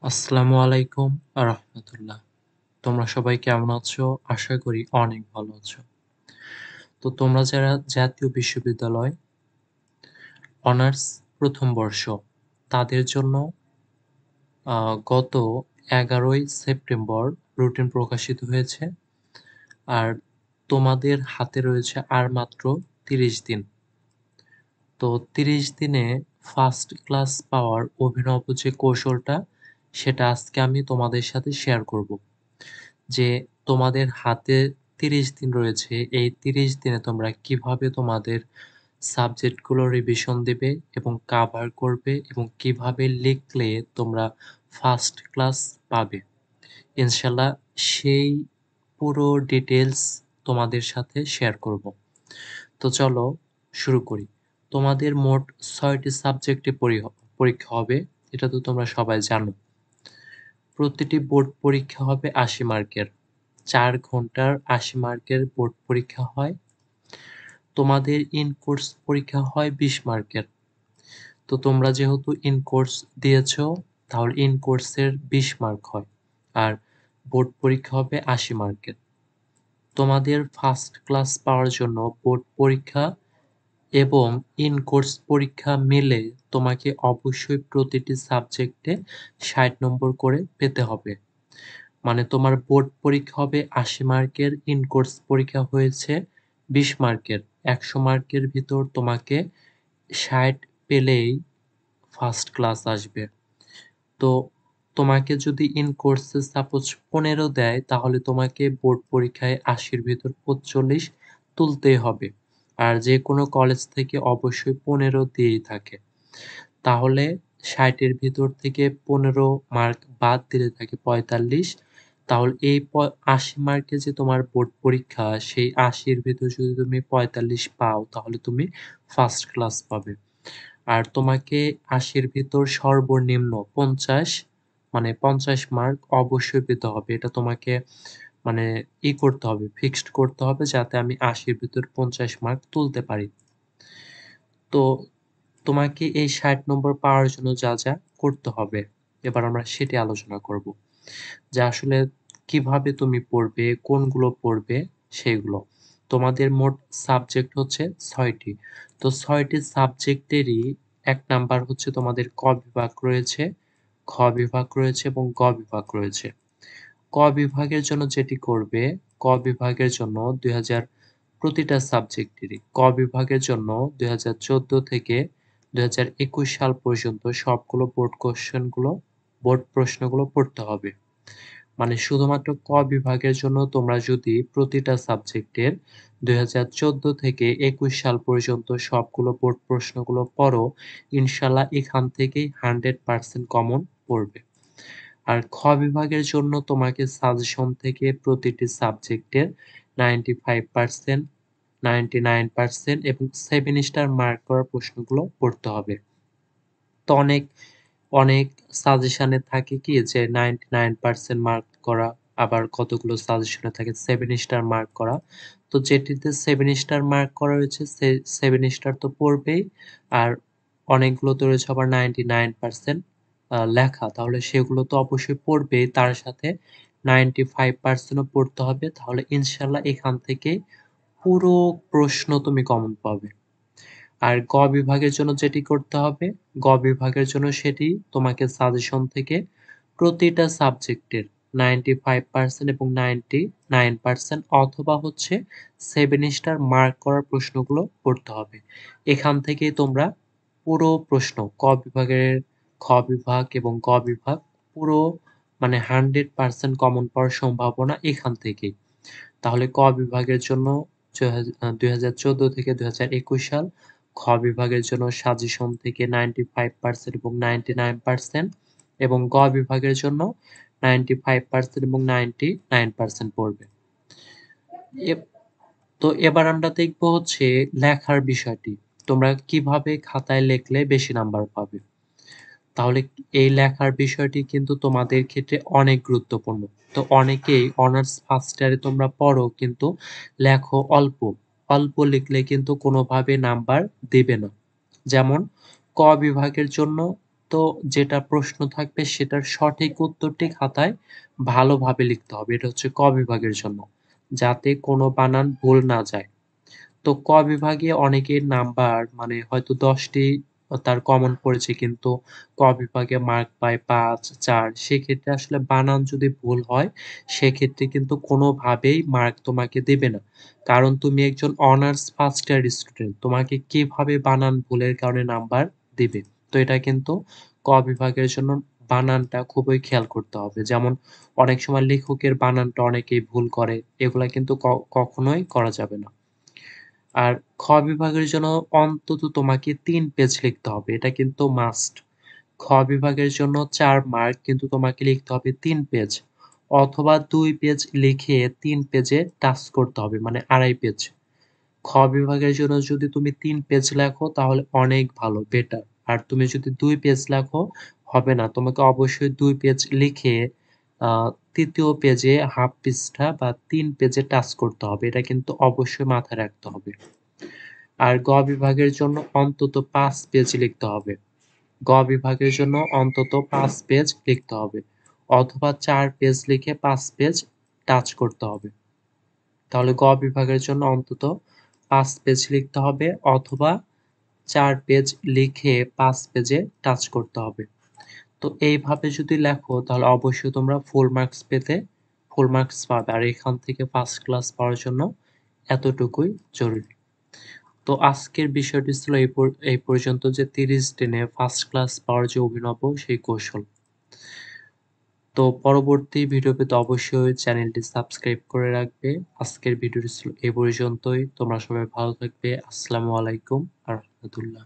আসসালামু আলাইকুম রাহমাতুল্লাহ। তোমরা সবাই কেমন আছো? আশা করি অনেক ভালো আছো। তো তোমরা যারা জাতীয় বিশ্ববিদ্যালয় অনার্স ১ম বর্ষ তাদের জন্য গত ১১ই সেপ্টেম্বর রুটিন প্রকাশিত হয়েছে। আর তোমাদের হাতে রয়েছে আর মাত্র ৩০ দিন। তো ৩০ দিনে ফার্স্ট ক্লাস পাওয়ার অভিনব যে কৌশলটা সেটা আজকে আমি তোমাদের সাথে শেয়ার করব। যে তোমাদের হাতে ৩০ দিন রয়েছে। এই ৩০ দিনে তোমরা কিভাবে তোমাদের সাবজেক্টগুলো রিভিশন দিবে এবং কাভার করবে এবং কিভাবে লিখলে তোমরা ফার্স্ট ক্লাস পাবে। ইনশাআল্লাহ সেই পুরো ডিটেইলস তোমাদের সাথে শেয়ার করব। তো চলো শুরু করি। তোমাদের মোট ৬ টি সাবজেক্টে পরীক্ষা হবে। এটা তো তোমরা সবাই জানো। প্রতিটি বোর্ড পরীক্ষা হবে ৮০ মার্কের। ৪ ঘন্টার ৮০ মার্কের বোর্ড পরীক্ষা হয়। তোমাদের ইন কোর্স পরীক্ষা হয় ২০ মার্কের। তো তোমরা যেহেতু ইন কোর্স দিয়েছো তাহলে ইন কোর্সের ২০ মার্ক হয়। আর বোর্ড পরীক্ষা হবে ৮০ মার্কের। তোমাদের ফার্স্ট ক্লাস পাওয়ার জন্য বোর্ড পরীক্ষা এবং ইন কোর্স পরীক্ষা মিলে তোমাকে অবশ্যই প্রতিটি সাবজেক্টে ৬০ নম্বর করে পেতে হবে। মানে তোমার বোর্ড পরীক্ষা হবে ৮০ মার্কের, ইন কোর্স পরীক্ষা হয়েছে ২০ মার্কের। ১০০ মার্কের ভিতর তোমাকে ৬০ পেলেই ফার্স্ট ক্লাস আসবে। তো তোমাকে যদি ইন কোর্সে সাপোজ ১৫ দেয় তাহলে তোমাকে বোর্ড পরীক্ষায় ৮০ র ভিতর ৪৫ তুলতেই হবে। আর যেকোনো কলেজ থেকে অবশ্যই ১৫ দিয়েই থাকে। তাহলে ৬০ এর ভিতর থেকে ১৫ মার্ক বাদ দিলে থাকে ৪৫। তাহলে এই ৮০ মার্কে যে তোমার বোর্ড পরীক্ষা সেই ৮০ এর ভিতর যদি তুমি ৪৫ পাও তাহলে তুমি ফার্স্ট ক্লাস পাবে। আর তোমাকে ৮০ এর ভিতর সর্বনিম্ন ৫০ মানে ৫০ মার্ক অবশ্যই পেতে হবে। এটা তোমাকে মানে করতে হবে, ফিক্সড করতে হবে যাতে আমি ৮০ এর ভিতর ৫০ মার্ক তুলতে পারি। তো তোমাকে এই ৬০ নম্বর পাওয়ার জন্য যা করতে হবে, এবার আমরা সেটি আলোচনা করব। যে আসলে কিভাবে তুমি পড়বে, কোনগুলো পড়বে সেগুলো। তোমাদের মোট সাবজেক্ট হচ্ছে ৬ টি। তো ৬ টি সাবজেক্টেরই ১ নাম্বার হচ্ছে তোমাদের ক বিভাগ রয়েছে, খ বিভাগ রয়েছে এবং গ বিভাগ রয়েছে। ক বিভাগের জন্য যেটি করবে, ক বিভাগের জন্য ২০০০ প্রতিটা সাবজেক্টেরই। ক বিভাগের জন্য ২০১৪ থেকে ২০২১ সাল পর্যন্ত সবগুলো বোর্ড প্রশ্নগুলো পড়তে হবে। মানে শুধুমাত্র ক বিভাগের জন্য তোমরা যদি প্রতিটা সাবজেক্টের ২০১৪ থেকে ২১ সাল পর্যন্ত সবগুলো বোর্ড প্রশ্নগুলো পড়ো, ইনশাআল্লাহ এখান থেকেই 100% কমন পড়বে। আর খ বিভাগের জন্য তোমাকে সাজেশন থেকে প্রতিটি সাবজেক্টের 95%, 99% এবং 7 স্টার মার্ক করা প্রশ্নগুলো পড়তে হবে। তো অনেক সাজেশনে থাকে কি যে 99% মার্ক করা, আবার কতগুলো সাজেশনে থাকে 7 স্টার মার্ক করা। তো যেটিতে 7 স্টার মার্ক করা হয়েছে 7 স্টার তো পড়বেই। আর অনেকগুলোতে রয়েছে আবার 99% লেখা। তাহলে সেগুলো তো অবশ্যই পড়বেই। তার সাথে 95% ও পড়তে হবে। তাহলে ইনশাআল্লাহ এখান থেকে পুরো প্রশ্ন তুমি কমন পাবে। আর গ বিভাগের জন্য যেটি করতে হবে, গ বিভাগের জন্য সেটি তোমাকে সাজেশন থেকে প্রতিটা সাবজেক্টের 95% এবং 99% অথবা হচ্ছে 7 স্টার মার্ক করা প্রশ্নগুলো পড়তে হবে। এখান থেকেই তোমরা পুরো প্রশ্ন বিভাগের খ বিভাগ এবং গ বিভাগ পুরো মানে 100% কমন পাওয়ার সম্ভাবনা এখান থেকেই। তাহলে ক বিভাগের জন্য ২০১৪ থেকে ২০২১ সাল, খ বিভাগের জন্য সাজেশন থেকে 95% এবং 99% এবং গ বিভাগের জন্য 95% এবং 99% পড়বে। এব তো এবার আমরা দেখব হচ্ছে লেখার বিষয়টি। তোমরা কিভাবে খাতায় লিখলে বেশি নাম্বার পাবে। তাহলে এই লেখার বিষয়টি কিন্তু তোমাদের ক্ষেত্রে অনেক গুরুত্বপূর্ণ। তো অনেকেই অনার্স ফার্স্ট ইয়ারে তোমরা পড়ো কিন্তু লেখো অল্প। অল্প লিখলে কিন্তু কোনোভাবে নাম্বার দেবে না। যেমন ক বিভাগের জন্য যেটা প্রশ্ন থাকবে সেটার সঠিক উত্তরটি খাতায় ভালোভাবে লিখতে হবে। এটা হচ্ছে ক বিভাগের জন্য। যাতে কোনো বানান ভুল না যায়। তো ক বিভাগে অনেকের নাম্বার মানে হয়তো ১০ টি তার কমন পড়েছে কিন্তু ক বিভাগে মার্ক পায় ৫, ৪ সেক্ষেত্রে আসলে বানান যদি ভুল হয় সেক্ষেত্রে কিন্তু কোনোভাবেই মার্ক তোমাকে দেবে না। কারণ তুমি একজন অনার্স ফার্স্ট ইয়ার স্টুডেন্ট। তোমাকে কিভাবে বানান ভুলের কারণে নাম্বার দিবে? তো এটা কিন্তু ক বিভাগের জন্য বানানটা খুবই খেয়াল করতে হবে। যেমন অনেক সময় লেখকের বানানটা অনেকেই ভুল করে। এগুলা কিন্তু কখনোই করা যাবে না। আর খ বিভাগের জন্য অন্তত তোমাকে ৩ পেজ লিখতে হবে। এটা কিন্তু মাস্ট। খ বিভাগের জন্য ৪ মার্ক কিন্তু তোমাকে লিখতে হবে ৩ পেজ অথবা ২ পেজ লিখে ৩ পেজে টাচ করতে হবে মানে ২.৫ পেজ। খ বিভাগের জন্য যদি তুমি ৩ পেজ লেখো তাহলে অনেক ভালো বেটার। আর তুমি যদি ২ পেজ লেখো হবে না। তোমাকে অবশ্যই ২ পেজ লিখে আ ৩য় পেজে হাফ পৃষ্ঠা বা ৩ পেজে টাচ করতে হবে। এটা কিন্তু অবশ্যই মাথায় রাখতে হবে। আর গ বিভাগের জন্য অন্তত ৫ পেজ লিখতে হবে। গ বিভাগের জন্য অন্তত ৫ পেজ লিখতে হবে। অথবা ৪ পেজ লিখে ৫ পেজ টাচ করতে হবে। তাহলে গ বিভাগের জন্য অন্তত ৫ পেজ লিখতে হবে অথবা ৪ পেজ লিখে ৫ পেজে টাচ করতে হবে। তো এইভাবে যদি লেখো তাহলে অবশ্যই তোমরা ফুল মার্কস পাবে। আর এখান থেকে ফার্স্ট ক্লাস পাওয়ার জন্য এতটুকুই জরুরি। তো আজকের বিষয়টি ছিল এই পর্যন্ত যে ৩০ দিনে ফার্স্ট ক্লাস পাওয়ার যে অভিনব সেই কৌশল। তো পরবর্তী ভিডিও পেতে অবশ্যই চ্যানেলটি সাবস্ক্রাইব করে রাখবে। আজকের ভিডিওটি ছিল এ পর্যন্তই। তোমরা সবাই ভালো থাকবে। আসসালামু আলাইকুম ওয়া রাহমাতুল্লাহ।